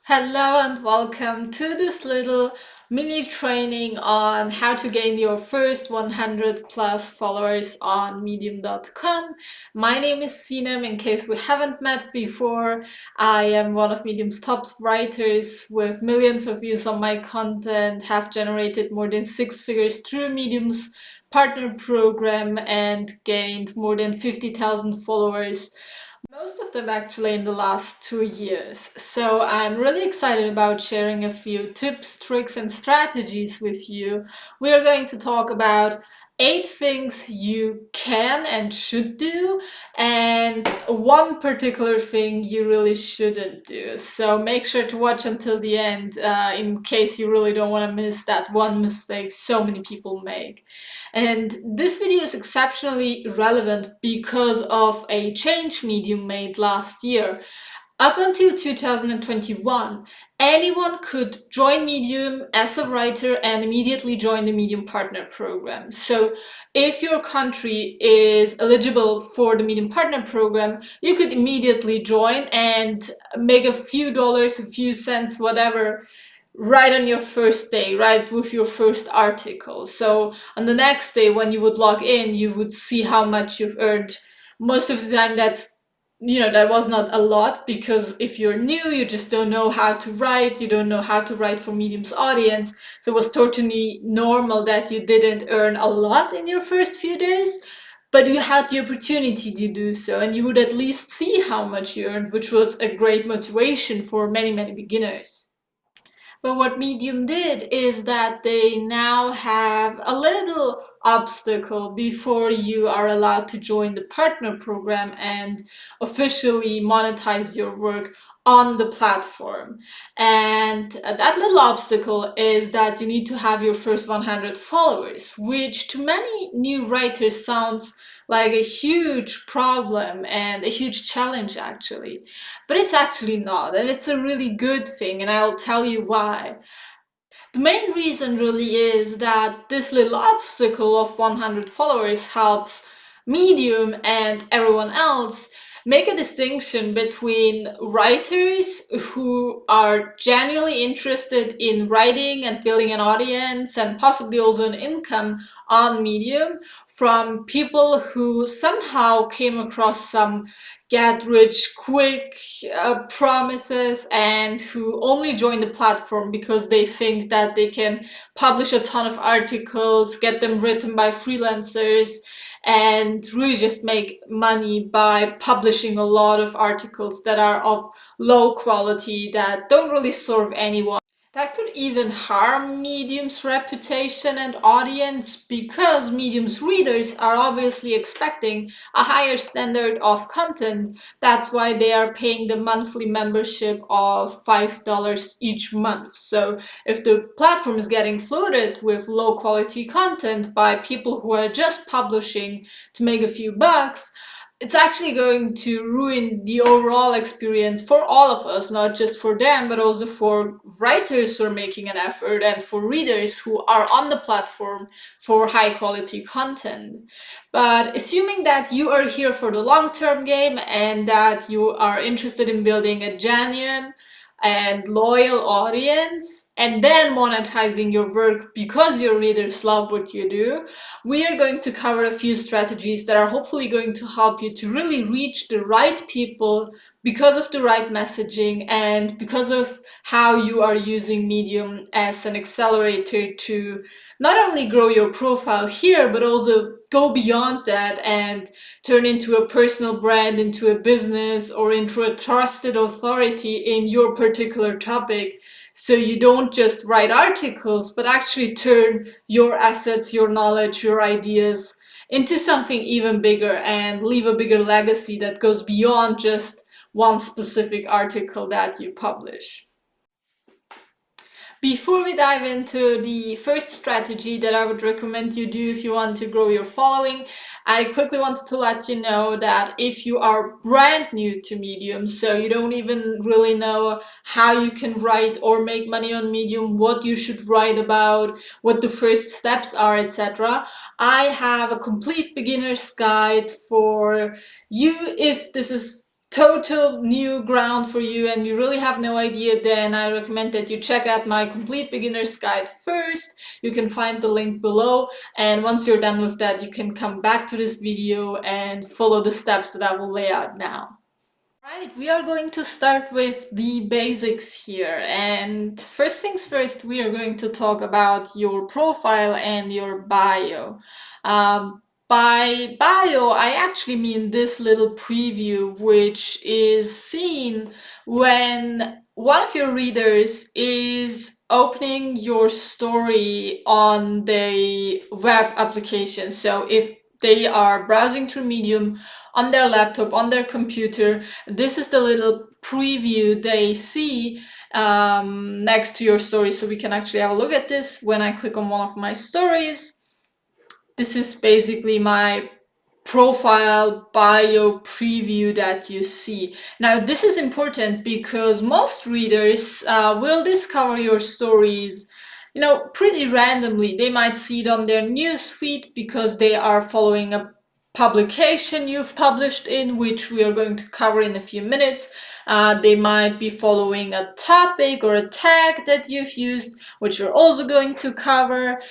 Hello and welcome to this little mini training on how to gain your first 100 plus followers on medium.com. My name is Sinem. In case we haven't met before, I am one of Medium's top writers with millions of views on my content, have generated more than six figures through Medium's partner program and gained more than 50,000 followers, most of them actually in the last 2 years. So I'm really excited about sharing a few tips, tricks, and strategies with you. We are going to talk about 8 things you can and should do, and one particular thing you really shouldn't do. So make sure to watch until the end in case you really don't want to miss that one mistake so many people make. And this video is exceptionally relevant because of a change Medium made last year. Up until 2021, anyone could join Medium as a writer and immediately join the Medium Partner Program. So if your country is eligible for the Medium Partner Program, you could immediately join and make a few dollars, a few cents, whatever, right on your first day, right with your first article. So on the next day when you would log in, you would see how much you've earned. Most of the time that was not a lot, because if you're new, you just don't know how to write, you don't know how to write for Medium's audience. So it was totally normal that you didn't earn a lot in your first few days, but you had the opportunity to do so, and you would at least see how much you earned, which was a great motivation for many, many beginners. But what Medium did is that they now have a little obstacle before you are allowed to join the partner program and officially monetize your work on the platform. And that little obstacle is that you need to have your first 100 followers, which to many new writers sounds like a huge problem and a huge challenge, actually. But it's actually not, and it's a really good thing, and I'll tell you why. The main reason really is that this little obstacle of 100 followers helps Medium and everyone else make a distinction between writers who are genuinely interested in writing and building an audience and possibly also an income on Medium, from people who somehow came across some get rich quick promises and who only join the platform because they think that they can publish a ton of articles, get them written by freelancers, and really just make money by publishing a lot of articles that are of low quality, that don't really serve anyone. That could even harm Medium's reputation and audience, because Medium's readers are obviously expecting a higher standard of content. That's why they are paying the monthly membership of $5 each month. So if the platform is getting flooded with low quality content by people who are just publishing to make a few bucks, it's actually going to ruin the overall experience for all of us, not just for them, but also for writers who are making an effort and for readers who are on the platform for high quality content. But assuming that you are here for the long term game and that you are interested in building a genuine and loyal audience and then monetizing your work because your readers love what you do, we are going to cover a few strategies that are hopefully going to help you to really reach the right people because of the right messaging and because of how you are using Medium as an accelerator to not only grow your profile here, but also go beyond that and turn into a personal brand, into a business, or into a trusted authority in your particular topic. So you don't just write articles, but actually turn your assets, your knowledge, your ideas into something even bigger and leave a bigger legacy that goes beyond just one specific article that you publish. Before we dive into the first strategy that I would recommend you do if you want to grow your following, I quickly wanted to let you know that if you are brand new to Medium, so you don't even really know how you can write or make money on Medium, what you should write about, what the first steps are, etc., I have a complete beginner's guide for you if this is total new ground for you and you really have no idea, then I recommend that you check out my complete beginner's guide first. You can find the link below, and once you're done with that, you can come back to this video and follow the steps that I will lay out now. Right, we are going to start with the basics here. And first things first, we are going to talk about your profile and your bio. By bio, I actually mean this little preview, which is seen when one of your readers is opening your story on the web application. So if they are browsing through Medium on their laptop, on their computer, this is the little preview they see next to your story. So we can actually have a look at this when I click on one of my stories. This is basically my profile bio preview that you see. Now this is important because most readers will discover your stories, you know, pretty randomly. They might see it on their news feed because they are following a publication you've published in, which we are going to cover in a few minutes. They might be following a topic or a tag that you've used, which we're also going to cover.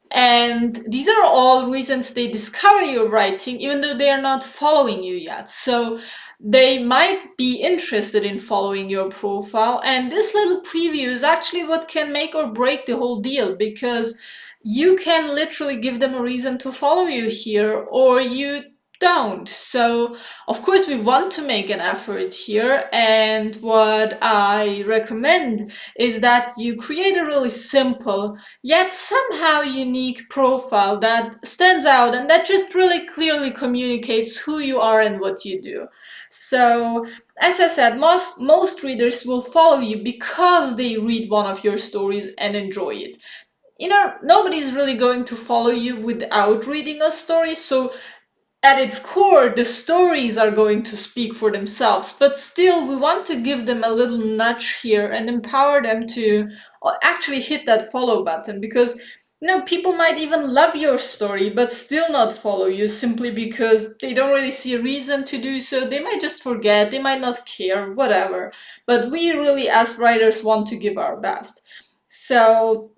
And these are all reasons they discover your writing, even though they are not following you yet. So they might be interested in following your profile. And this little preview is actually what can make or break the whole deal, because you can literally give them a reason to follow you here, or you don't. So of course we want to make an effort here, and what I recommend is that you create a really simple yet somehow unique profile that stands out and that just really clearly communicates who you are and what you do. So as I said, most readers will follow you because they read one of your stories and enjoy it. You know, nobody's really going to follow you without reading a story, so at its core, the stories are going to speak for themselves, but still we want to give them a little nudge here and empower them to actually hit that follow button, because you know, people might even love your story but still not follow you simply because they don't really see a reason to do so. They might just forget, they might not care, whatever. But we really, as writers, want to give our best. So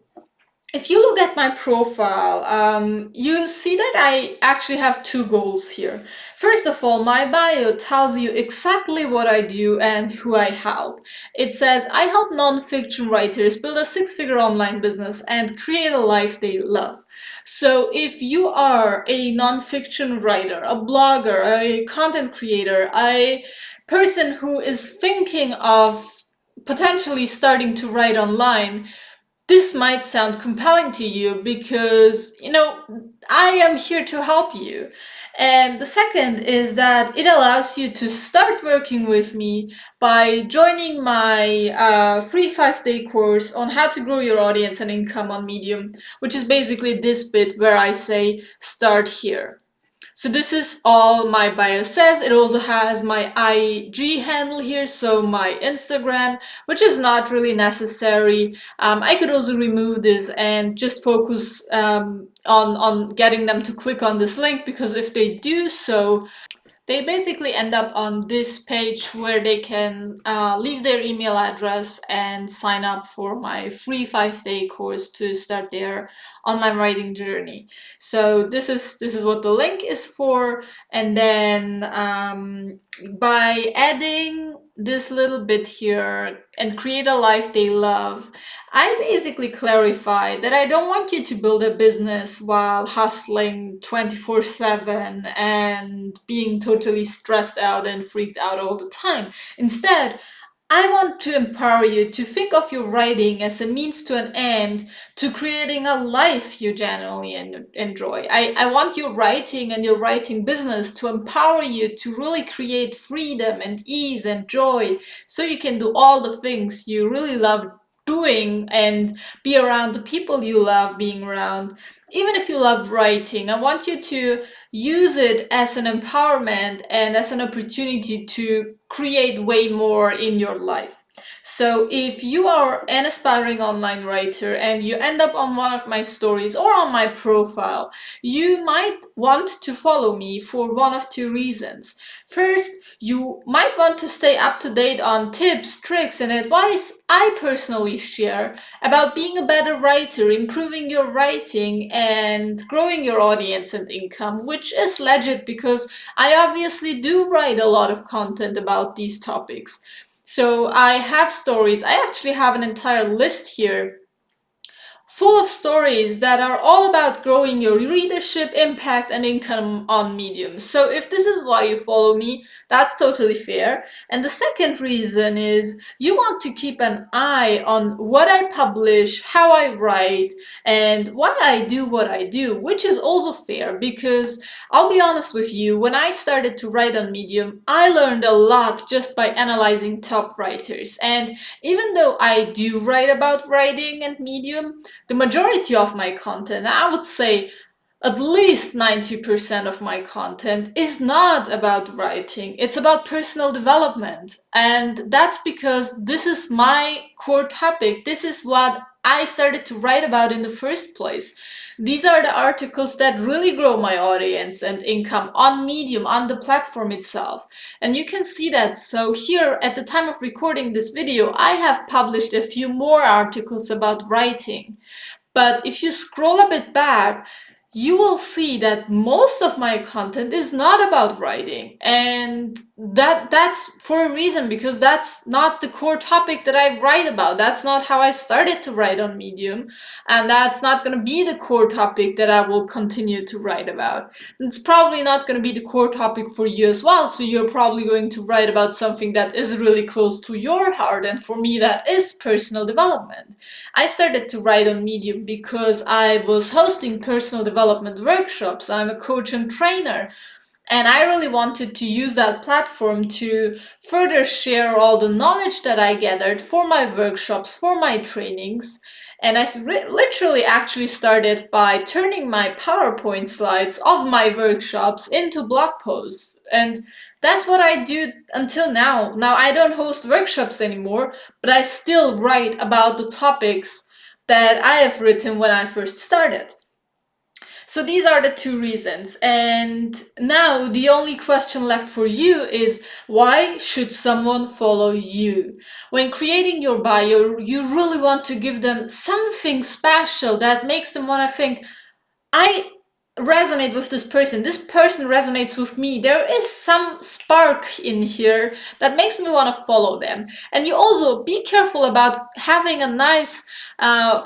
if you look at my profile, you see that I actually have two goals here. First of all, my bio tells you exactly what I do and who I help. It says, I help nonfiction writers build a six-figure online business and create a life they love. So if you are a nonfiction writer, a blogger, a content creator, a person who is thinking of potentially starting to write online, this might sound compelling to you because, you know, I am here to help you. And the second is that it allows you to start working with me by joining my free 5-day course on how to grow your audience and income on Medium, which is basically this bit where I say, start here. So this is all my bio says. It also has my IG handle here, so my Instagram, which is not really necessary. I could also remove this and just focus on getting them to click on this link, because if they do so, they basically end up on this page where they can leave their email address and sign up for my free 5-day course to start their online writing journey. So this is what the link is for. And then by adding this little bit here and create a life they love, I basically clarify that I don't want you to build a business while hustling 24/7 and being totally stressed out and freaked out all the time. Instead, I want to empower you to think of your writing as a means to an end to creating a life you genuinely enjoy. I want your writing and your writing business to empower you to really create freedom and ease and joy, so you can do all the things you really love doing and be around the people you love being around. Even if you love writing, I want you to use it as an empowerment and as an opportunity to create way more in your life. So if you are an aspiring online writer and you end up on one of my stories or on my profile, you might want to follow me for one of two reasons. First, you might want to stay up to date on tips, tricks, and advice I personally share about being a better writer, improving your writing, and growing your audience and income, which is legit because I obviously do write a lot of content about these topics. So I have stories. I actually have an entire list here full of stories that are all about growing your readership, impact, and income on Medium. So if this is why you follow me, that's totally fair. And the second reason is you want to keep an eye on what I publish, how I write, and why I do what I do, which is also fair because I'll be honest with you, when I started to write on Medium, I learned a lot just by analyzing top writers. And even though I do write about writing and Medium, the majority of my content, I would say at least 90% of my content, is not about writing. It's about personal development. And that's because this is my core topic. This is what I started to write about in the first place. These are the articles that really grow my audience and income on Medium, on the platform itself. And you can see that. So here, at the time of recording this video, I have published a few more articles about writing. But if you scroll a bit back, you will see that most of my content is not about writing, and that's for a reason, because that's not the core topic that I write about. That's not how I started to write on Medium, and that's not going to be the core topic that I will continue to write about. It's probably not going to be the core topic for you as well, so you're probably going to write about something that is really close to your heart, and for me that is personal development. I started to write on Medium because I was hosting personal development workshops. I'm a coach and trainer, and I really wanted to use that platform to further share all the knowledge that I gathered for my workshops, for my trainings. And I literally actually started by turning my PowerPoint slides of my workshops into blog posts. And that's what I do until now. Now, I don't host workshops anymore, but I still write about the topics that I have written when I first started. So these are the two reasons. And now the only question left for you is, why should someone follow you? When creating your bio, you really want to give them something special that makes them want to think, I resonate with this person. This person resonates with me. There is some spark in here that makes me want to follow them. And you also be careful about having a nice,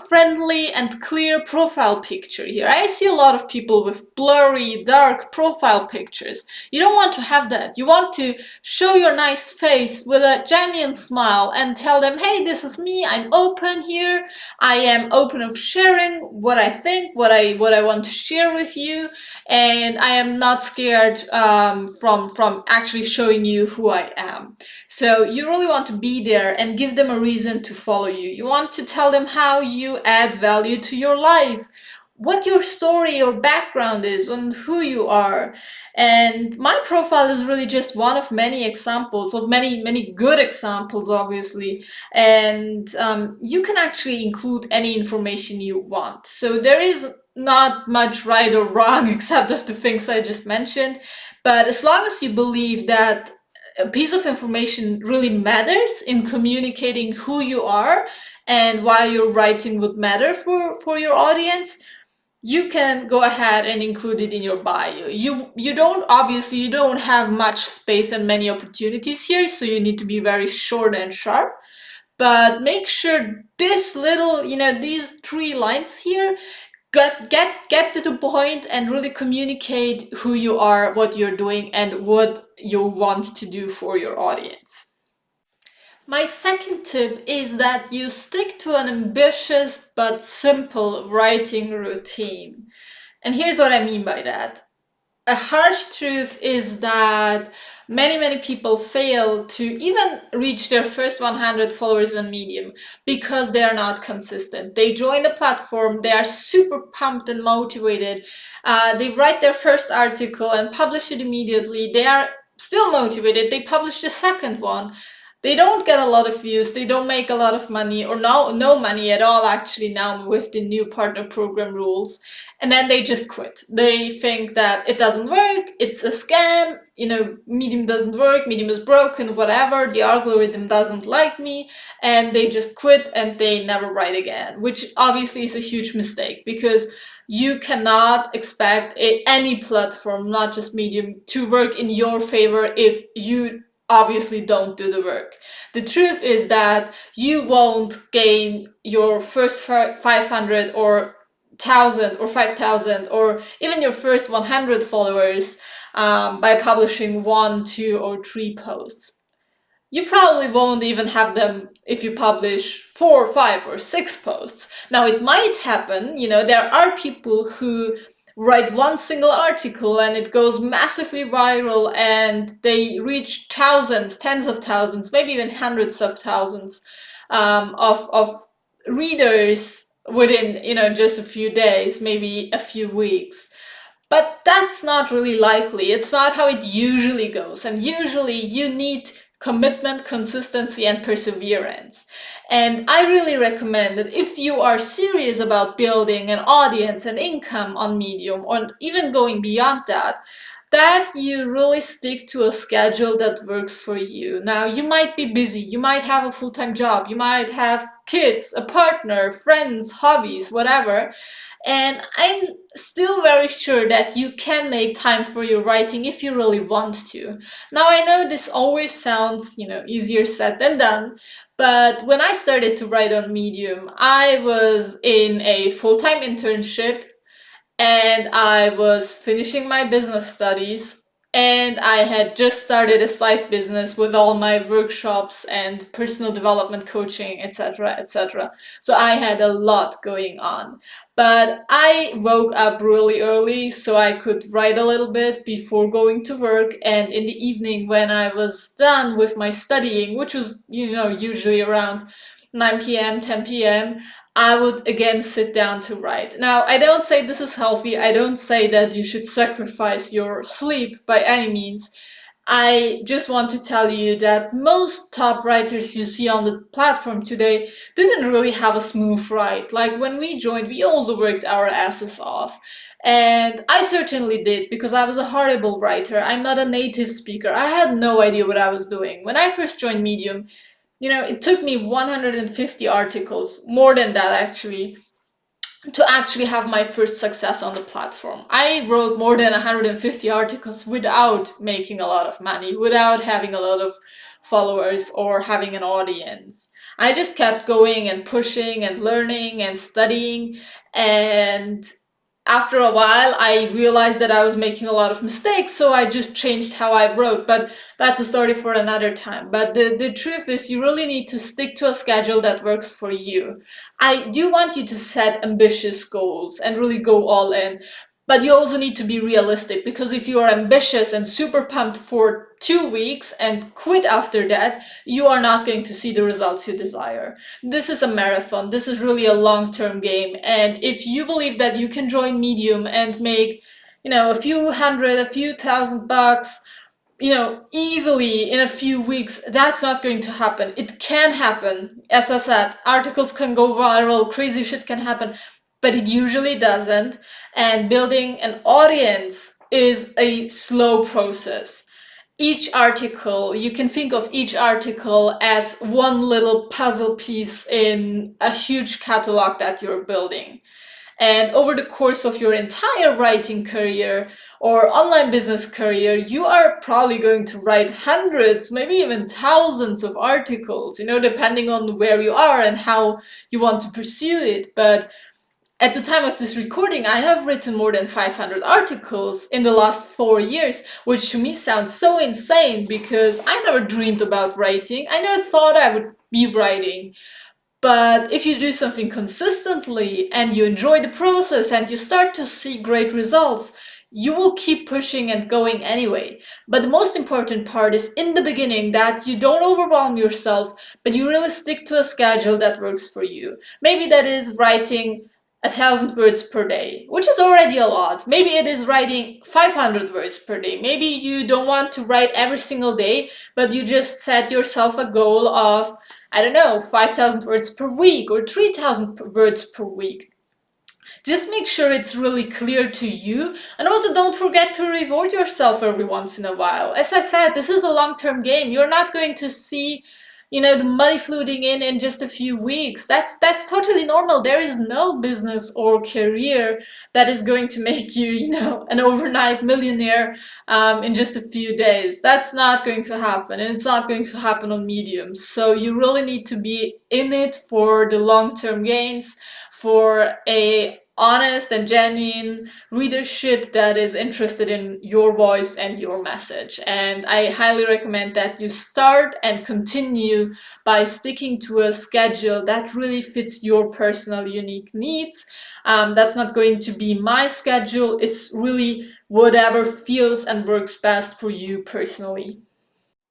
friendly and clear profile picture here. I see a lot of people with blurry, dark profile pictures. You don't want to have that. You want to show your nice face with a genuine smile and tell them, hey, this is me. I'm open here. I am open of sharing what I think, what I want to share with you, and I am not scared from actually showing you who I am. So you really want to be there and give them a reason to follow you. You want to tell them how you add value to your life, what your story or background is, and who you are. And my profile is really just one of many examples, of many good examples, obviously. And you can actually include any information you want. So there is not much right or wrong except of the things I just mentioned. But as long as you believe that a piece of information really matters in communicating who you are and why your writing would matter for your audience, you can go ahead and include it in your bio. You don't, obviously you don't have much space and many opportunities here, so you need to be very short and sharp. But make sure this little, these 3 lines here get to the point and really communicate who you are, what you're doing, and what you want to do for your audience. My second tip is that you stick to an ambitious but simple writing routine. And here's what I mean by that. A harsh truth is that many people fail to even reach their first 100 followers on Medium because they are not consistent. They join the platform, they are super pumped and motivated, they write their first article and publish it immediately, they are still motivated, they publish the second one, They don't get a lot of views, they don't make a lot of money, or no money at all actually now with the new partner program rules. And then they just quit. They think that it doesn't work, it's a scam, Medium doesn't work, Medium is broken, whatever, the algorithm doesn't like me, and they just quit and they never write again, which obviously is a huge mistake, because you cannot expect any platform, not just Medium, to work in your favor if you obviously don't do the work. The truth is that you won't gain your first 500 or 1000 or 5000 or even your first 100 followers by publishing 1, 2, or 3 posts. You probably won't even have them if you publish 4, 5, or 6 posts. Now, it might happen, there are people who write one single article and it goes massively viral and they reach thousands, tens of thousands, maybe even hundreds of thousands of readers within, just a few days, maybe a few weeks. But that's not really likely. It's not how it usually goes. And usually you need commitment, consistency, and perseverance. And I really recommend that if you are serious about building an audience and income on Medium, or even going beyond that, that you really stick to a schedule that works for you. Now, you might be busy, you might have a full-time job, you might have kids, a partner, friends, hobbies, whatever. And I'm still very sure that you can make time for your writing if you really want to. Now, I know this always sounds, easier said than done, but when I started to write on Medium, I was in a full-time internship and I was finishing my business studies, and I had just started a side business with all my workshops and personal development coaching, etc., etc. So I had a lot going on. But I woke up really early so I could write a little bit before going to work, and in the evening when I was done with my studying, which was, usually around 9 p.m., 10 p.m., I would again sit down to write. Now, I don't say this is healthy. I don't say that you should sacrifice your sleep by any means. I just want to tell you that most top writers you see on the platform today didn't really have a smooth ride. Like when we joined, we also worked our asses off. And I certainly did, because I was a horrible writer. I'm not a native speaker. I had no idea what I was doing. When I first joined Medium, it took me 150 articles, more than that actually, to actually have my first success on the platform. I wrote more than 150 articles without making a lot of money, without having a lot of followers or having an audience. I just kept going and pushing and learning and studying, and after a while I realized that I was making a lot of mistakes, so I just changed how I wrote. But that's a story for another time. But the truth is, you really need to stick to a schedule that works for you. I do want you to set ambitious goals and really go all in. But you also need to be realistic, because if you are ambitious and super pumped for 2 weeks and quit after that, you are not going to see the results you desire. This is a marathon. This is really a long-term game. And if you believe that you can join Medium and make, a few hundred, a few $1,000, easily in a few weeks, that's not going to happen. It can happen. As I said, articles can go viral, crazy shit can happen, but it usually doesn't. And building an audience is a slow process. Each article, you can think of each article as one little puzzle piece in a huge catalog that you're building. And over the course of your entire writing career or online business career, you are probably going to write hundreds, maybe even thousands of articles, depending on where you are and how you want to pursue it. But at the time of this recording, I have written more than 500 articles in the last 4 years, which to me sounds so insane, because I never dreamed about writing. I never thought I would be writing. But if you do something consistently and you enjoy the process and you start to see great results, you will keep pushing and going anyway. But the most important part is in the beginning, that you don't overwhelm yourself, but you really stick to a schedule that works for you. Maybe that is writing 1,000 words per day, which is already a lot. Maybe it is writing 500 words per day. Maybe you don't want to write every single day, but you just set yourself a goal of, I don't know, 5,000 words per week or 3,000 words per week. Just make sure it's really clear to you, and also don't forget to reward yourself every once in a while. As I said, this is a long-term game. You're not going to see, the money flooding in just a few weeks. That's totally normal. There is no business or career that is going to make you, an overnight millionaire in just a few days. That's not going to happen, and it's not going to happen on Medium. So you really need to be in it for the long-term gains, for a honest and genuine readership that is interested in your voice and your message. And I highly recommend that you start and continue by sticking to a schedule that really fits your personal unique needs. That's not going to be my schedule. It's really whatever feels and works best for you personally.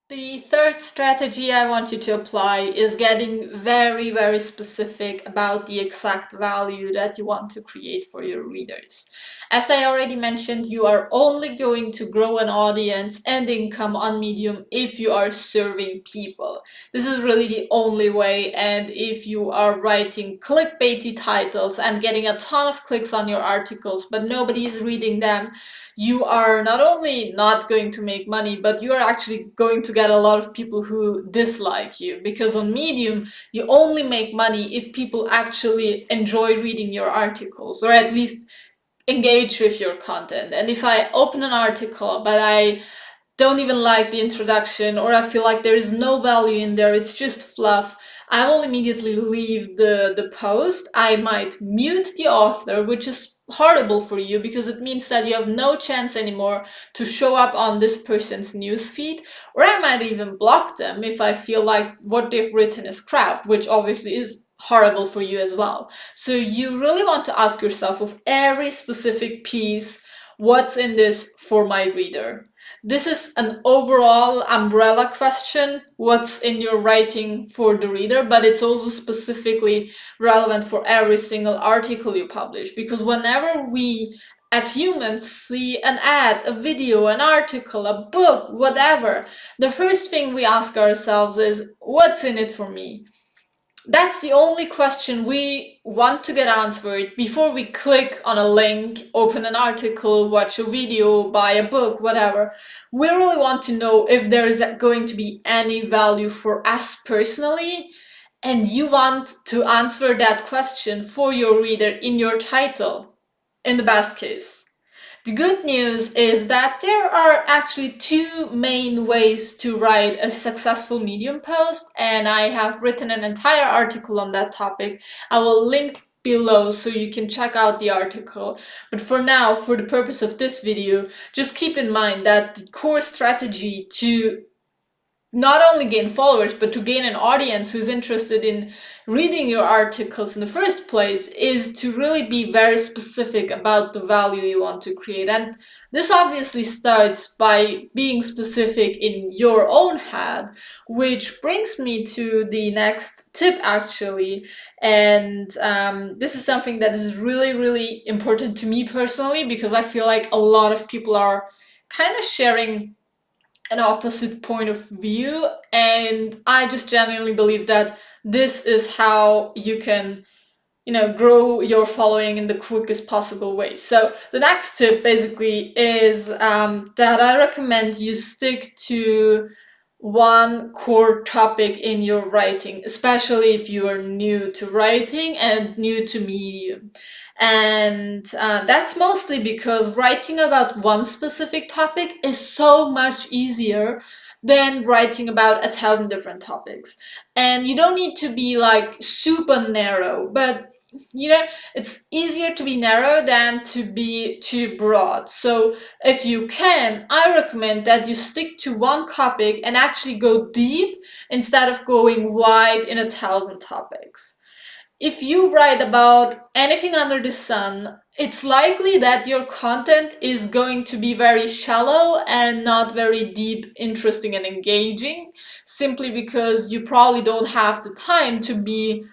The third strategy I want you to apply is getting very, very specific about the exact value that you want to create for your readers. As I already mentioned, you are only going to grow an audience and income on Medium if you are serving people. This is really the only way, and if you are writing clickbaity titles and getting a ton of clicks on your articles, but nobody is reading them, you are not only not going to make money, but you are actually going to get a lot of people who dislike you. Because on Medium, you only make money if people actually enjoy reading your articles, or at least engage with your content. And if I open an article, but I don't even like the introduction, or I feel like there is no value in there, it's just fluff, I will immediately leave the post. I might mute the author, which is horrible for you because it means that you have no chance anymore to show up on this person's newsfeed, or I might even block them if I feel like what they've written is crap, which obviously is horrible for you as well. So you really want to ask yourself with every specific piece, what's in this for my reader? This is an overall umbrella question, what's in your writing for the reader, but it's also specifically relevant for every single article you publish. Because whenever we as humans see an ad, a video, an article, a book, whatever, the first thing we ask ourselves is, what's in it for me? That's the only question we want to get answered before we click on a link, open an article, watch a video, buy a book, whatever. We really want to know if there is going to be any value for us personally, and you want to answer that question for your reader in your title, in the best case. The good news is that there are actually two main ways to write a successful Medium post, and I have written an entire article on that topic. I will link below so you can check out the article. But for now, for the purpose of this video, just keep in mind that the core strategy to not only gain followers, but to gain an audience who's interested in reading your articles in the first place is to really be very specific about the value you want to create. And this obviously starts by being specific in your own head, which brings me to the next tip actually. And this is something that is really, really important to me personally, because I feel like a lot of people are kind of sharing an opposite point of view, and I just genuinely believe that this is how you can grow your following in the quickest possible way. So the next tip basically is that I recommend you stick to one core topic in your writing, especially if you are new to writing and new to Medium. And that's mostly because writing about one specific topic is so much easier than writing about 1,000 different topics. And you don't need to be like super narrow, but it's easier to be narrow than to be too broad. So if you can, I recommend that you stick to one topic and actually go deep instead of going wide in 1,000 topics. If you write about anything under the sun, it's likely that your content is going to be very shallow and not very deep, interesting, and engaging, simply because you probably don't have the time to be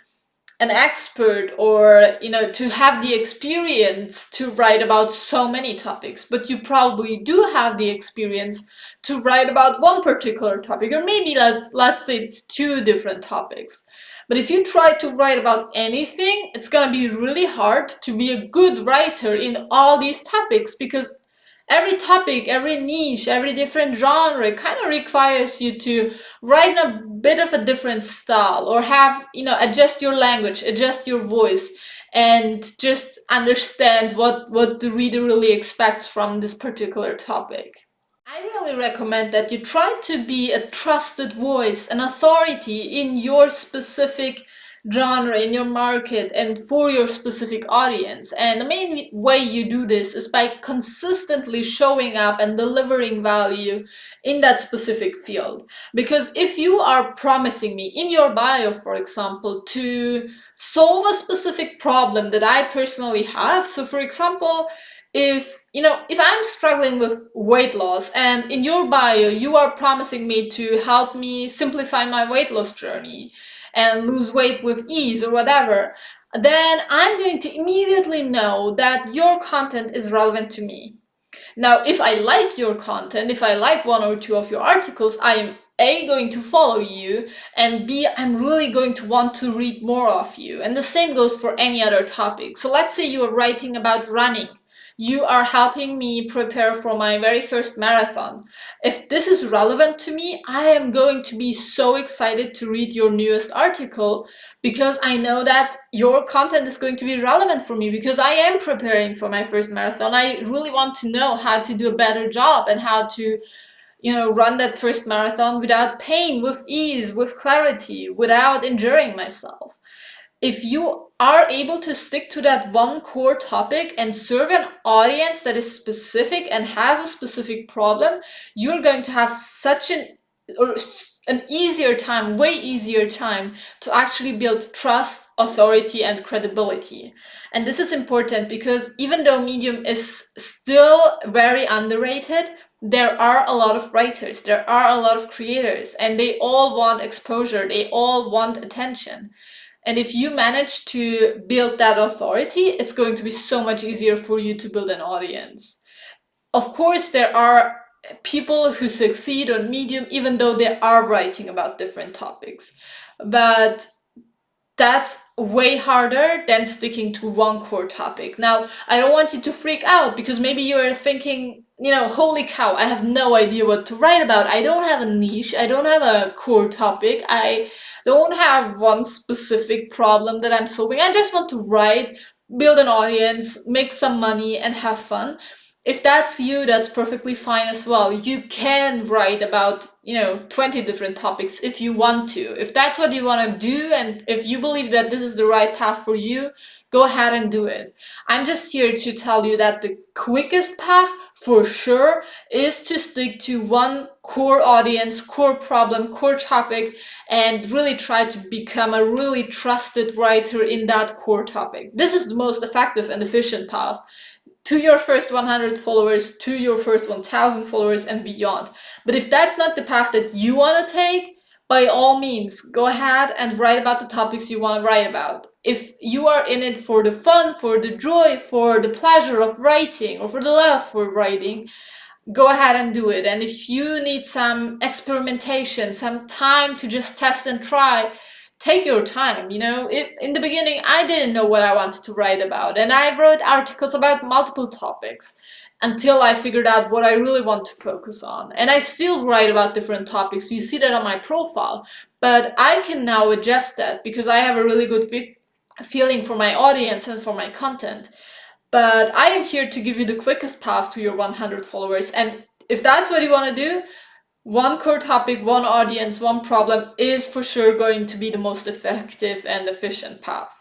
an expert, or to have the experience to write about so many topics, but you probably do have the experience to write about one particular topic, or maybe let's say it's two different topics. But if you try to write about anything, it's gonna be really hard to be a good writer in all these topics, because every topic, every niche, every different genre kind of requires you to write in a bit of a different style, or have, adjust your language, adjust your voice, and just understand what the reader really expects from this particular topic. I really recommend that you try to be a trusted voice, an authority in your specific genre, in your market, and for your specific audience. And the main way you do this is by consistently showing up and delivering value in that specific field. Because if you are promising me in your bio, for example, to solve a specific problem that I personally have, so for example, if I'm struggling with weight loss, and in your bio you are promising me to help me simplify my weight loss journey and lose weight with ease or whatever, then I'm going to immediately know that your content is relevant to me. Now, if I like your content, if I like one or two of your articles, I am A, going to follow you, and B, I'm really going to want to read more of you. And the same goes for any other topic. So let's say you are writing about running. You are helping me prepare for my very first marathon. If this is relevant to me, I am going to be so excited to read your newest article, because I know that your content is going to be relevant for me, because I am preparing for my first marathon. I really want to know how to do a better job, and how to run that first marathon without pain, with ease, with clarity, without injuring myself. If you are able to stick to that one core topic and serve an audience that is specific and has a specific problem, you're going to have such an easier time, way easier time, to actually build trust, authority, and credibility. And this is important because even though Medium is still very underrated, there are a lot of writers, there are a lot of creators, and they all want exposure, they all want attention. And if you manage to build that authority, it's going to be so much easier for you to build an audience. Of course, there are people who succeed on Medium even though they are writing about different topics. But that's way harder than sticking to one core topic. Now, I don't want you to freak out, because maybe you're thinking, holy cow, I have no idea what to write about. I don't have a niche, I don't have a core topic, I don't have one specific problem that I'm solving. I just want to write, build an audience, make some money, and have fun. If that's you, that's perfectly fine as well. You can write about, 20 different topics if you want to. If that's what you want to do, and if you believe that this is the right path for you, go ahead and do it. I'm just here to tell you that the quickest path, for sure, is to stick to one core audience, core problem, core topic, and really try to become a really trusted writer in that core topic. This is the most effective and efficient path to your first 100 followers, to your first 1000 followers, and beyond. But if that's not the path that you want to take, by all means, go ahead and write about the topics you want to write about. If you are in it for the fun, for the joy, for the pleasure of writing, or for the love for writing, go ahead and do it. And if you need some experimentation, some time to just test and try, take your time. In the beginning, I didn't know what I wanted to write about, and I wrote articles about multiple topics until I figured out what I really want to focus on. And I still write about different topics. You see that on my profile, but I can now adjust that because I have a really good feeling for my audience and for my content. But I am here to give you the quickest path to your 100 followers. And if that's what you want to do, one core topic, one audience, one problem is for sure going to be the most effective and efficient path.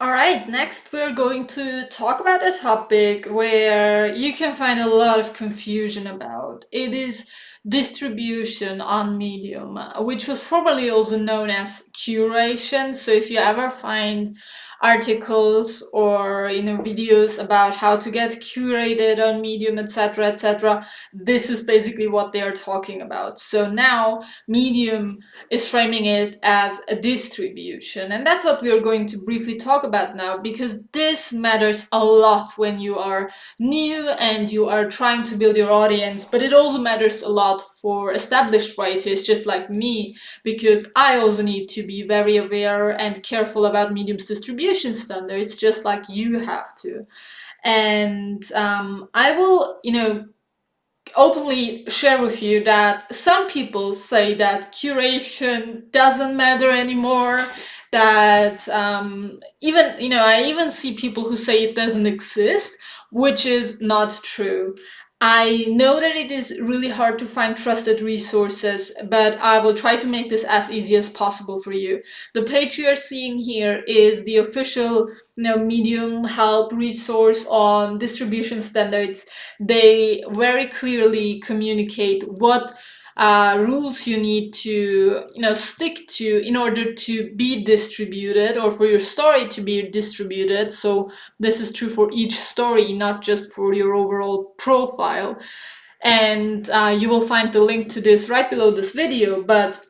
All right, next we're going to talk about a topic where you can find a lot of confusion about. It is distribution on Medium, which was formerly also known as curation. So if you ever find articles or videos about how to get curated on Medium, etc., etc. This is basically what they are talking about. So now Medium is framing it as a distribution, and that's what we are going to briefly talk about now, because this matters a lot when you are new and you are trying to build your audience, but it also matters a lot for established writers just like me, because I also need to be very aware and careful about Medium's distribution standards, just like you have to. And I will, openly share with you that some people say that curation doesn't matter anymore, that I even see people who say it doesn't exist, which is not true. I know that it is really hard to find trusted resources, but I will try to make this as easy as possible for you. The page you are seeing here is the official Medium help resource on distribution standards. They very clearly communicate what rules you need to stick to in order to be distributed, or for your story to be distributed. So this is true for each story, not just for your overall profile. And you will find the link to this right below this video. But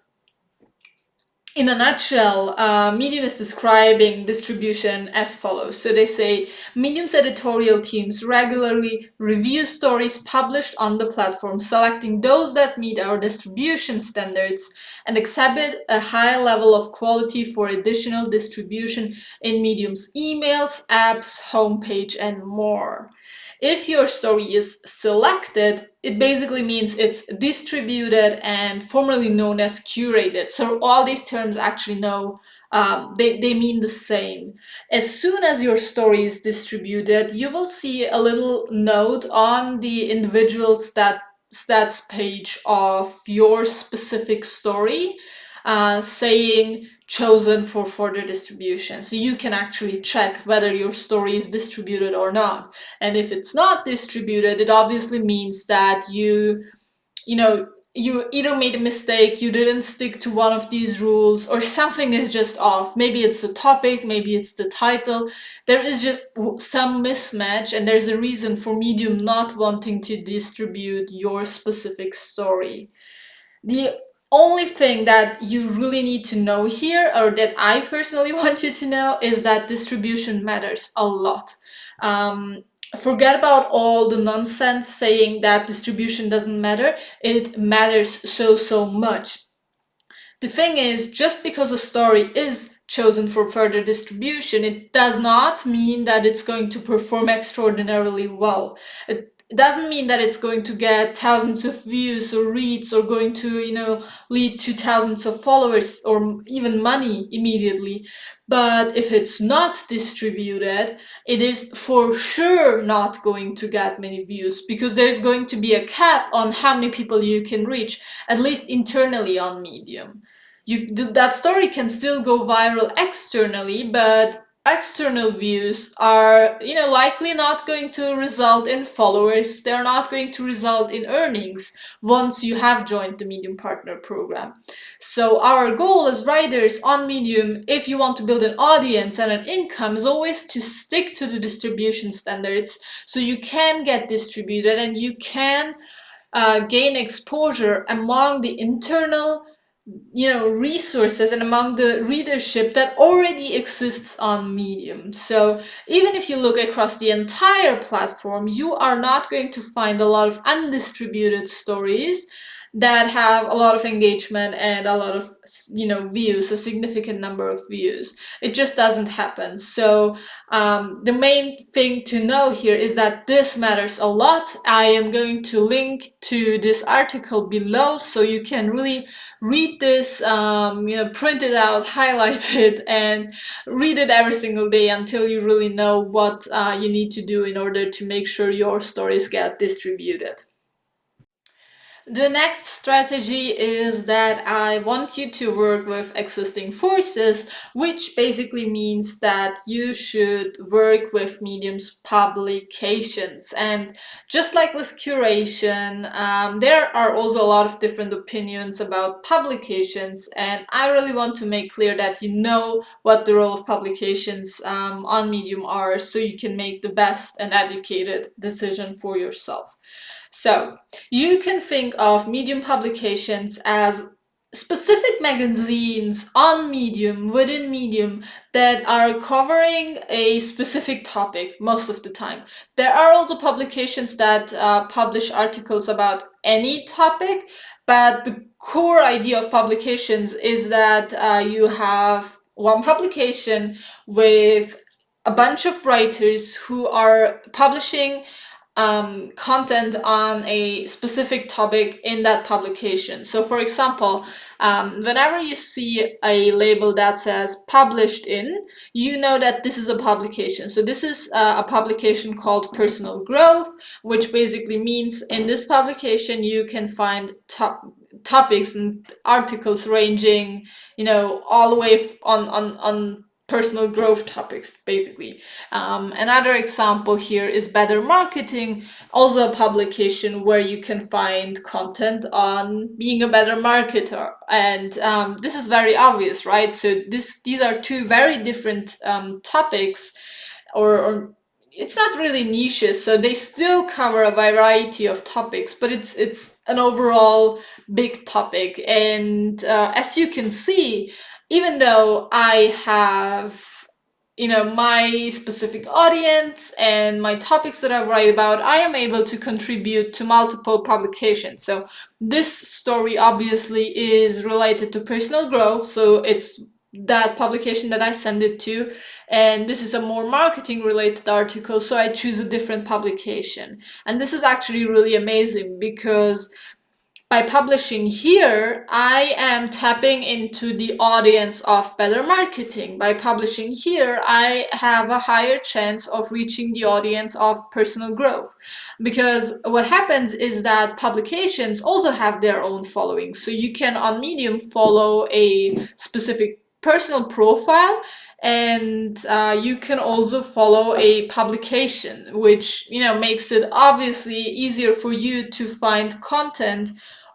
in a nutshell, Medium is describing distribution as follows. So they say Medium's editorial teams regularly review stories published on the platform, selecting those that meet our distribution standards and exhibit a high level of quality for additional distribution in Medium's emails, apps, homepage, and more. If your story is selected, it basically means it's distributed and formerly known as curated. So all these terms actually they mean the same. As soon as your story is distributed, you will see a little note on the individual stats page of your specific story saying chosen for further distribution. So you can actually check whether your story is distributed or not. And if it's not distributed, it obviously means that you either made a mistake, you didn't stick to one of these rules, or something is just off. Maybe it's the topic, maybe it's the title. There is just some mismatch, and there's a reason for Medium not wanting to distribute your specific story. The only thing that you really need to know here, or that I personally want you to know, is that distribution matters a lot. Forget about all the nonsense saying that distribution doesn't matter. It matters so much. The thing is, just because a story is chosen for further distribution, it does not mean that it's going to perform extraordinarily well. It doesn't mean that it's going to get thousands of views or reads, or going to, lead to thousands of followers or even money immediately. But if it's not distributed, it is for sure not going to get many views, because there's going to be a cap on how many people you can reach, at least internally on Medium. That story can still go viral externally, but external views are likely not going to result in followers. They're not going to result in earnings once you have joined the Medium Partner Program. So our goal as writers on Medium, if you want to build an audience and an income, is always to stick to the distribution standards, so you can get distributed and you can gain exposure among the internal resources and among the readership that already exists on Medium. So even if you look across the entire platform, you are not going to find a lot of undistributed stories that have a lot of engagement and a lot of views, a significant number of views. It just doesn't happen. So the main thing to know here is that this matters a lot. I am going to link to this article below, so you can really read this, print it out, highlight it, and read it every single day until you really know what you need to do in order to make sure your stories get distributed. The next strategy is that I want you to work with existing forces, which basically means that you should work with Medium's publications. And just like with curation, there are also a lot of different opinions about publications, and I really want to make clear that you know what the role of publications on Medium are, so you can make the best and educated decision for yourself. So you can think of Medium publications as specific magazines on Medium, within Medium, that are covering a specific topic most of the time. There are also publications that publish articles about any topic, but the core idea of publications is that you have one publication with a bunch of writers who are publishing content on a specific topic in that publication. So, for example, whenever you see a label that says published in, you know that this is a publication. So, this is a publication called Personal Growth, which basically means in this publication you can find topics and articles ranging, all the way on personal growth topics, basically. Another example here is Better Marketing, also a publication where you can find content on being a better marketer. And this is very obvious, right? So these are two very different topics, or it's not really niches, so they still cover a variety of topics, but it's an overall big topic. And as you can see, even though I have my specific audience and my topics that I write about, I am able to contribute to multiple publications. So this story obviously is related to personal growth, so it's that publication that I send it to. And this is a more marketing related article, so I choose a different publication. And this is actually really amazing because by publishing here, I am tapping into the audience of Better Marketing. By publishing here, I have a higher chance of reaching the audience of personal growth. Because what happens is that publications also have their own following. So you can on Medium follow a specific personal profile, and you can also follow a publication, which makes it obviously easier for you to find content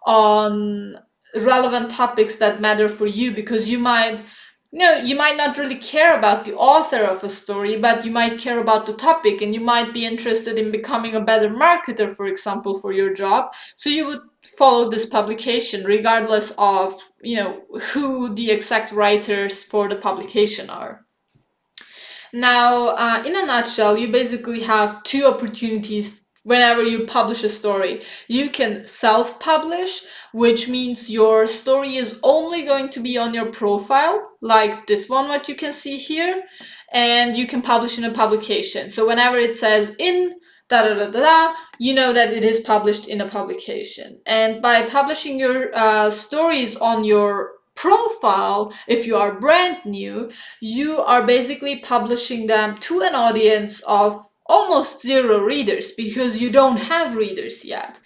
on relevant topics that matter for you, because you might not really care about the author of a story, but you might care about the topic, and you might be interested in becoming a better marketer, for example, for your job. So you would follow this publication regardless of who the exact writers for the publication are. Now, in a nutshell, you basically have two opportunities whenever you publish a story. You can self-publish, which means your story is only going to be on your profile, like this one, what you can see here, and you can publish in a publication. So whenever it says in da da da da da, you know that it is published in a publication. And by publishing your stories on your profile, if you are brand new, you are basically publishing them to an audience of almost zero readers, because you don't have readers yet.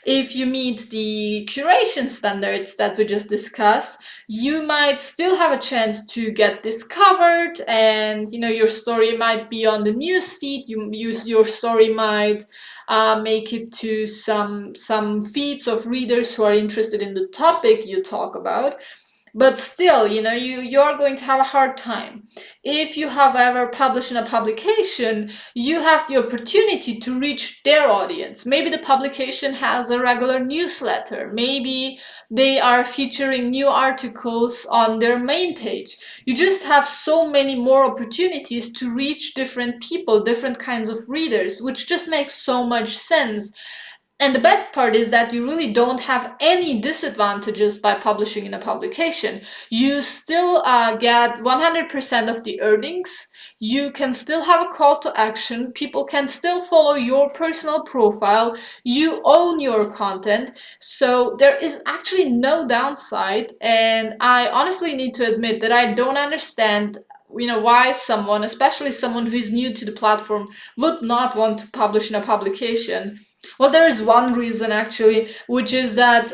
If you meet the curation standards that we just discussed, you might still have a chance to get discovered, and your story might be on the news feed. Your story might make it to some feeds of readers who are interested in the topic you talk about. But still, you're going to have a hard time. If you, however, publish in a publication, you have the opportunity to reach their audience. Maybe the publication has a regular newsletter. Maybe they are featuring new articles on their main page. You just have so many more opportunities to reach different people, different kinds of readers, which just makes so much sense. And the best part is that you really don't have any disadvantages by publishing in a publication. You still get 100% of the earnings. You can still have a call to action. People can still follow your personal profile. You own your content. So there is actually no downside. And I honestly need to admit that I don't understand why someone, especially someone who is new to the platform, would not want to publish in a publication. Well, there is one reason actually, which is that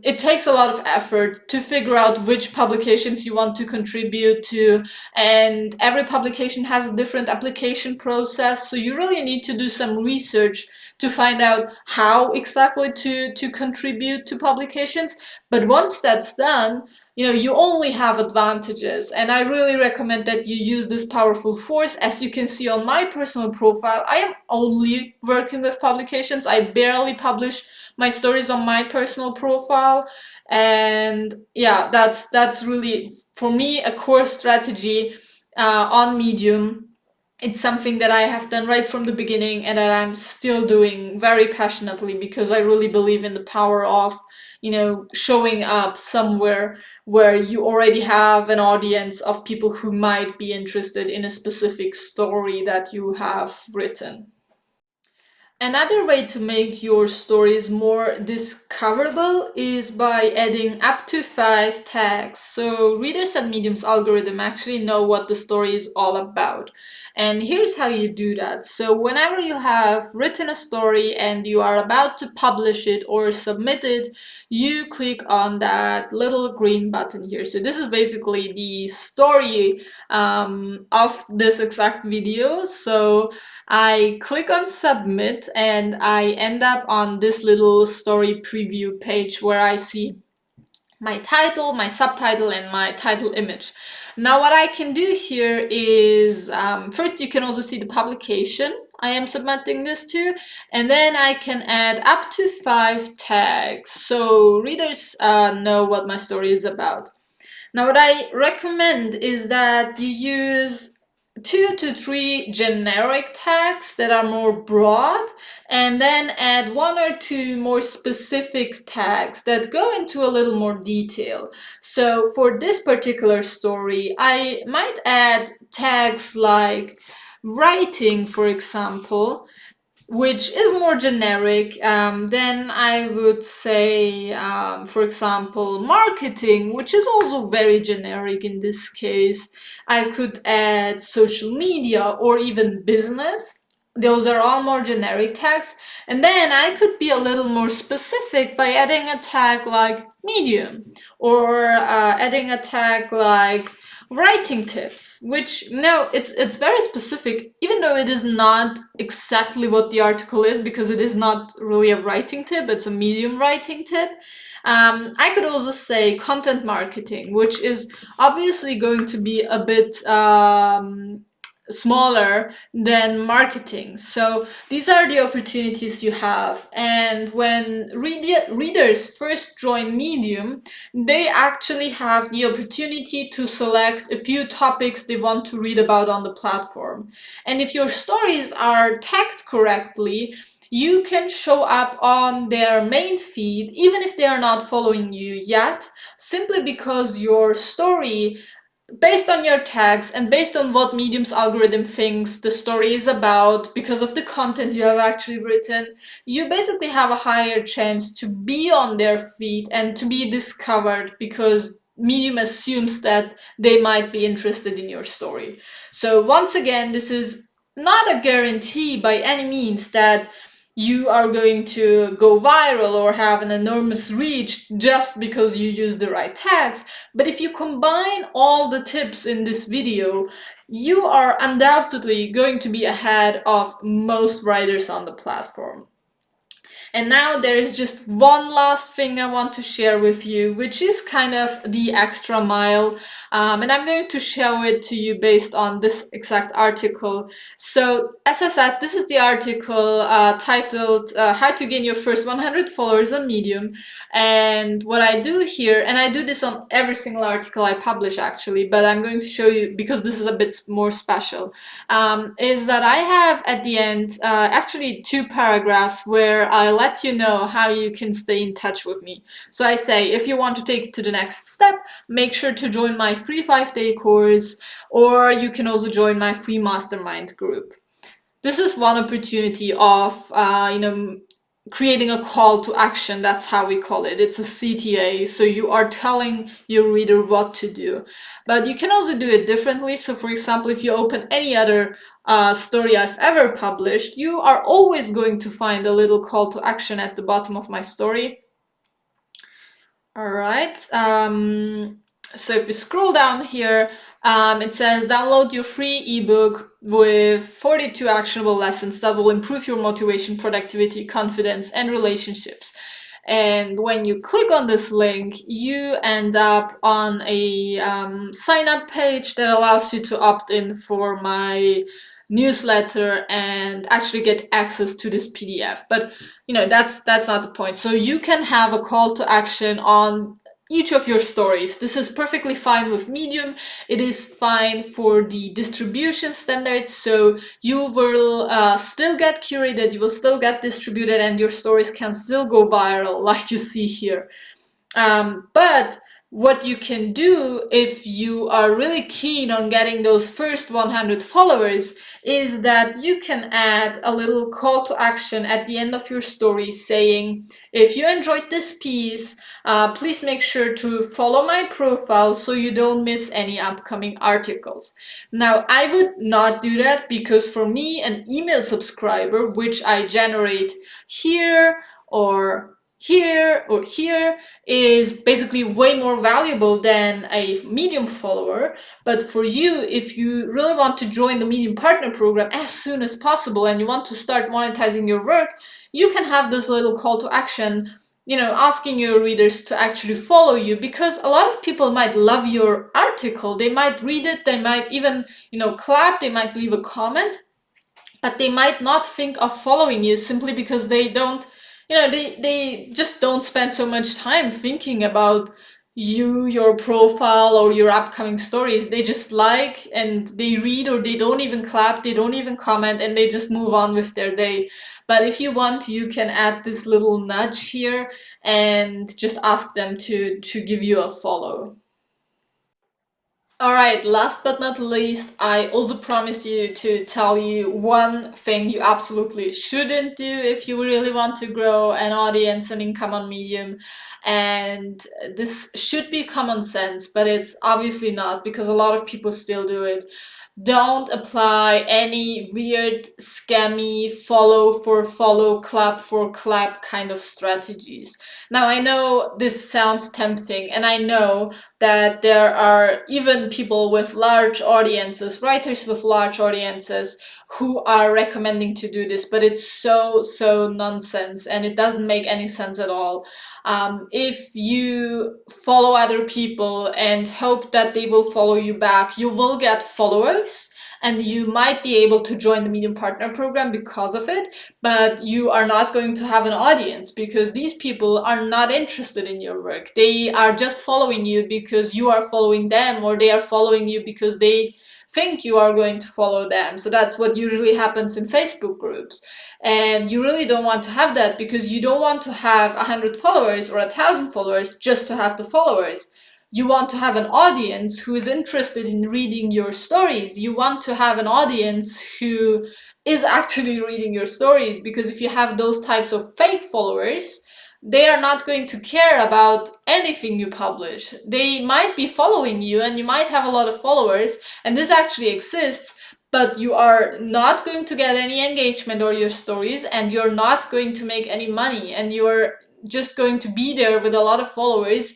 it takes a lot of effort to figure out which publications you want to contribute to, and every publication has a different application process. So you really need to do some research to find out how exactly to contribute to publications. But once that's done, you only have advantages. And I really recommend that you use this powerful force. As you can see on my personal profile, I am only working with publications. I barely publish my stories on my personal profile. And yeah, that's really, for me, a core strategy on Medium. It's something that I have done right from the beginning and that I'm still doing very passionately, because I really believe in the power of, showing up somewhere where you already have an audience of people who might be interested in a specific story that you have written. Another way to make your stories more discoverable is by adding up to 5 tags. So readers and Medium's algorithm actually know what the story is all about. And here's how you do that. So whenever you have written a story and you are about to publish it or submit it, you click on that little green button here. So this is basically the story of this exact video. So I click on submit and I end up on this little story preview page where I see my title, my subtitle, and my title image. Now what I can do here is, first you can also see the publication I am submitting this to, and then I can add up to 5 tags so readers know what my story is about. Now, what I recommend is that you use 2 to 3 generic tags that are more broad, and then add 1 or 2 more specific tags that go into a little more detail. So for this particular story, I might add tags like writing, for example, which is more generic. Then I would say, for example, marketing, which is also very generic in this case. I could add social media or even business. Those are all more generic tags. And then I could be a little more specific by adding a tag like medium, or adding a tag like writing tips, which, no, it's very specific, even though it is not exactly what the article is, because it is not really a writing tip, it's a Medium writing tip. I could also say content marketing, which is obviously going to be a bit smaller than marketing. So these are the opportunities you have. And when readers first join Medium, they actually have the opportunity to select a few topics they want to read about on the platform. And if your stories are tagged correctly, you can show up on their main feed even if they are not following you yet, simply because your story, based on your tags and based on what Medium's algorithm thinks the story is about, because of the content you have actually written, you basically have a higher chance to be on their feed and to be discovered, because Medium assumes that they might be interested in your story. So once again, this is not a guarantee by any means that you are going to go viral or have an enormous reach just because you use the right tags. But if you combine all the tips in this video, you are undoubtedly going to be ahead of most writers on the platform. And now there is just one last thing I want to share with you, which is kind of the extra mile. And I'm going to show it to you based on this exact article. So as I said, this is the article titled How to Gain Your First 100 Followers on Medium. And what I do here, and I do this on every single article I publish actually, but I'm going to show you because this is a bit more special, is that I have at the end actually 2 paragraphs where I let you know how you can stay in touch with me. So I say, if you want to take it to the next step, make sure to join my free 5-day course, or you can also join my free mastermind group. This is one opportunity of, creating a call to action. That's how we call it. It's a CTA. So you are telling your reader what to do. But you can also do it differently. So for example, if you open any other story I've ever published, you are always going to find a little call to action at the bottom of my story. All right. So if we scroll down here, it says download your free ebook with 42 actionable lessons that will improve your motivation, productivity, confidence, and relationships. And when you click on this link, you end up on a sign up page that allows you to opt in for my newsletter and actually get access to this PDF. But that's not the point. So you can have a call to action on each of your stories. This is perfectly fine with Medium. It is fine for the distribution standards. So you will still get curated, you will still get distributed, and your stories can still go viral, like you see here. But what you can do if you are really keen on getting those first 100 followers is that you can add a little call to action at the end of your story saying, if you enjoyed this piece, please make sure to follow my profile so you don't miss any upcoming articles. Now, I would not do that because for me, an email subscriber, which I generate here or here is basically way more valuable than a Medium follower. But for you, if you really want to join the Medium Partner Program as soon as possible and you want to start monetizing your work, you can have this little call to action, asking your readers to actually follow you, because a lot of people might love your article. They might read it, they might even, clap, they might leave a comment, but they might not think of following you simply because they don't, they just don't spend so much time thinking about you, your profile, or your upcoming stories. They just like and they read, or they don't even clap, they don't even comment, and they just move on with their day. But if you want, you can add this little nudge here and just ask them to give you a follow. All right, last but not least, I also promised you to tell you one thing you absolutely shouldn't do if you really want to grow an audience and income on Medium. And this should be common sense, but it's obviously not, because a lot of people still do it. Don't apply any weird, scammy, follow for follow, clap for clap kind of strategies. Now, I know this sounds tempting, and I know that there are even people with large audiences, writers with large audiences, who are recommending to do this, but it's so nonsense, and it doesn't make any sense at all. If you follow other people and hope that they will follow you back, you will get followers, and you might be able to join the Medium Partner Program because of it, but you are not going to have an audience because these people are not interested in your work. They are just following you because you are following them, or they are following you because they think you are going to follow them. So that's what usually happens in Facebook groups. And you really don't want to have that, because you don't want to have 100 followers or 1,000 followers just to have the followers. You want to have an audience who is interested in reading your stories. You want to have an audience who is actually reading your stories, because if you have those types of fake followers, they are not going to care about anything you publish. They might be following you and you might have a lot of followers, and this actually exists, but you are not going to get any engagement or your stories, and you're not going to make any money, and you're just going to be there with a lot of followers,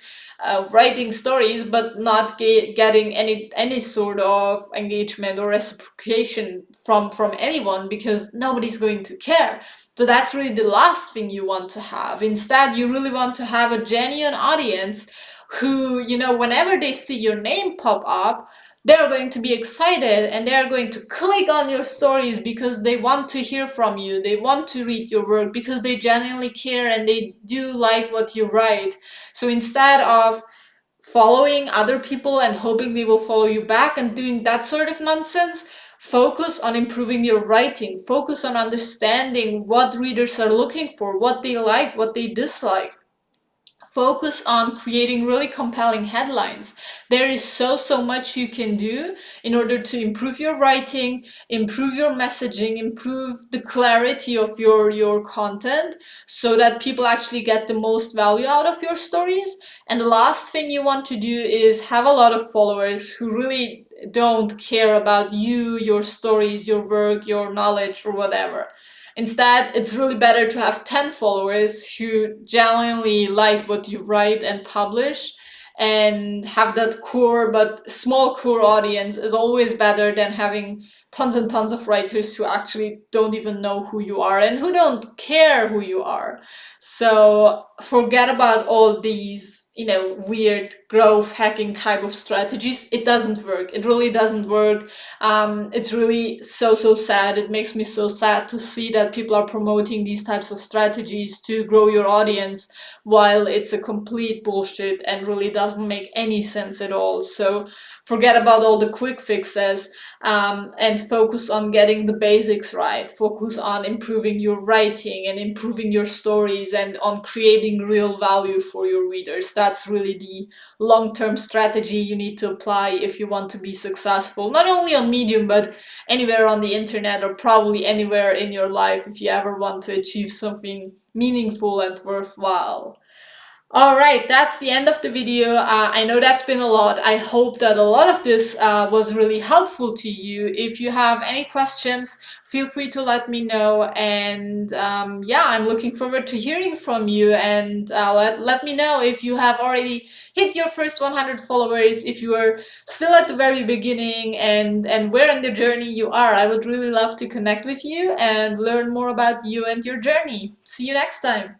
writing stories, but not getting any sort of engagement or reciprocation from anyone, because nobody's going to care. So that's really the last thing you want to have. Instead, you really want to have a genuine audience who, whenever they see your name pop up, they're going to be excited and they're going to click on your stories because they want to hear from you. They want to read your work because they genuinely care and they do like what you write. So instead of following other people and hoping they will follow you back and doing that sort of nonsense, focus on improving your writing. Focus on understanding what readers are looking for, what they like, what they dislike. Focus on creating really compelling headlines. There is so much you can do in order to improve your writing, improve your messaging, improve the clarity of your content, so that people actually get the most value out of your stories. And the last thing you want to do is have a lot of followers who really don't care about you, your stories, your work, your knowledge, or whatever. Instead, it's really better to have 10 followers who genuinely like what you write and publish, and have that core but small core audience is always better than having tons and tons of writers who actually don't even know who you are and who don't care who you are. So forget about all these, weird growth hacking type of strategies. It doesn't work. It really doesn't work. It's really so sad. It makes me so sad to see that people are promoting these types of strategies to grow your audience, while it's a complete bullshit and really doesn't make any sense at all. So forget about all the quick fixes, and focus on getting the basics right. Focus on improving your writing and improving your stories and on creating real value for your readers. That's really the long-term strategy you need to apply if you want to be successful, not only on Medium, but anywhere on the internet, or probably anywhere in your life if you ever want to achieve something meaningful and worthwhile. All right, that's the end of the video. I know that's been a lot. I hope that a lot of this was really helpful to you. If you have any questions, feel free to let me know. And yeah, I'm looking forward to hearing from you. And let me know if you have already hit your first 100 followers, if you are still at the very beginning, and where in the journey you are. I would really love to connect with you and learn more about you and your journey. See you next time.